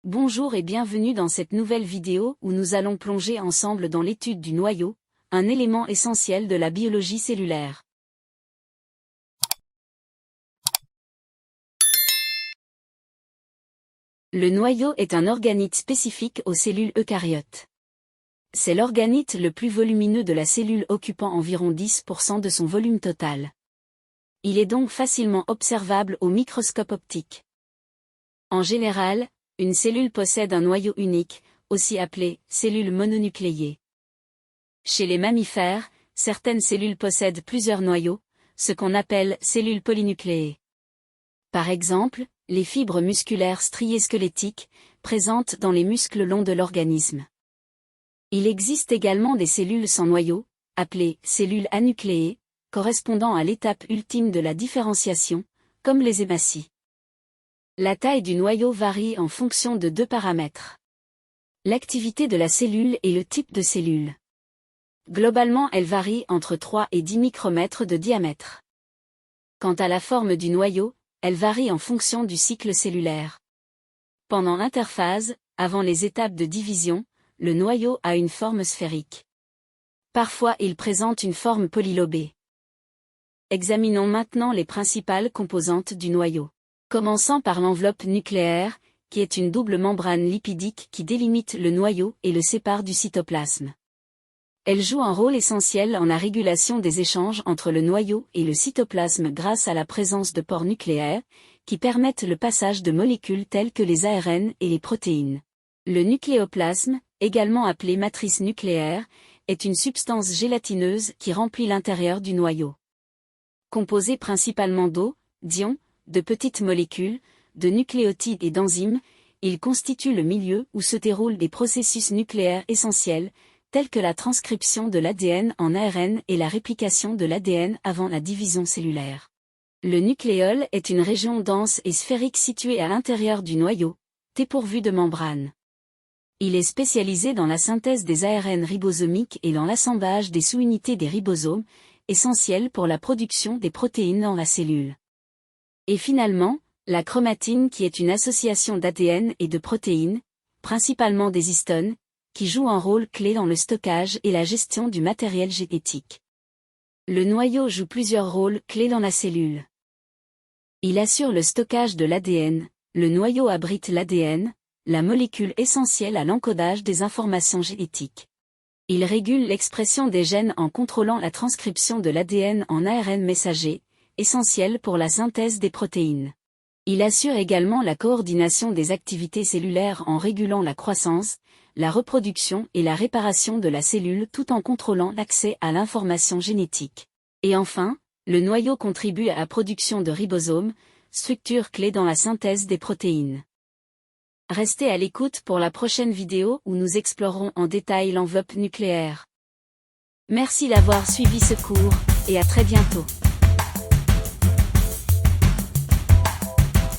Bonjour et bienvenue dans cette nouvelle vidéo où nous allons plonger ensemble dans l'étude du noyau, un élément essentiel de la biologie cellulaire. Le noyau est un organite spécifique aux cellules eucaryotes. C'est l'organite le plus volumineux de la cellule occupant environ 10% de son volume total. Il est donc facilement observable au microscope optique. En général, une cellule possède un noyau unique, aussi appelé cellule mononucléée. Chez les mammifères, certaines cellules possèdent plusieurs noyaux, ce qu'on appelle cellules polynucléées. Par exemple, les fibres musculaires striées squelettiques, présentes dans les muscles longs de l'organisme. Il existe également des cellules sans noyau, appelées cellules anucléées, correspondant à l'étape ultime de la différenciation, comme les hématies. La taille du noyau varie en fonction de deux paramètres. L'activité de la cellule et le type de cellule. Globalement, elle varie entre 3 et 10 micromètres de diamètre. Quant à la forme du noyau, elle varie en fonction du cycle cellulaire. Pendant l'interphase, avant les étapes de division, le noyau a une forme sphérique. Parfois, il présente une forme polylobée. Examinons maintenant les principales composantes du noyau. Commençant par l'enveloppe nucléaire, qui est une double membrane lipidique qui délimite le noyau et le sépare du cytoplasme. Elle joue un rôle essentiel en la régulation des échanges entre le noyau et le cytoplasme grâce à la présence de pores nucléaires, qui permettent le passage de molécules telles que les ARN et les protéines. Le nucléoplasme, également appelé matrice nucléaire, est une substance gélatineuse qui remplit l'intérieur du noyau. Composé principalement d'eau, d'ions, de petites molécules, de nucléotides et d'enzymes, il constitue le milieu où se déroulent des processus nucléaires essentiels, tels que la transcription de l'ADN en ARN et la réplication de l'ADN avant la division cellulaire. Le nucléole est une région dense et sphérique située à l'intérieur du noyau, dépourvue de membrane. Il est spécialisé dans la synthèse des ARN ribosomiques et dans l'assemblage des sous-unités des ribosomes, essentiels pour la production des protéines dans la cellule. Et finalement, la chromatine qui est une association d'ADN et de protéines, principalement des histones, qui joue un rôle clé dans le stockage et la gestion du matériel génétique. Le noyau joue plusieurs rôles clés dans la cellule. Il assure le stockage de l'ADN, le noyau abrite l'ADN, la molécule essentielle à l'encodage des informations génétiques. Il régule l'expression des gènes en contrôlant la transcription de l'ADN en ARN messager, essentiel pour la synthèse des protéines. Il assure également la coordination des activités cellulaires en régulant la croissance, la reproduction et la réparation de la cellule tout en contrôlant l'accès à l'information génétique. Et enfin, le noyau contribue à la production de ribosomes, structure clé dans la synthèse des protéines. Restez à l'écoute pour la prochaine vidéo où nous explorerons en détail l'enveloppe nucléaire. Merci d'avoir suivi ce cours, et à très bientôt.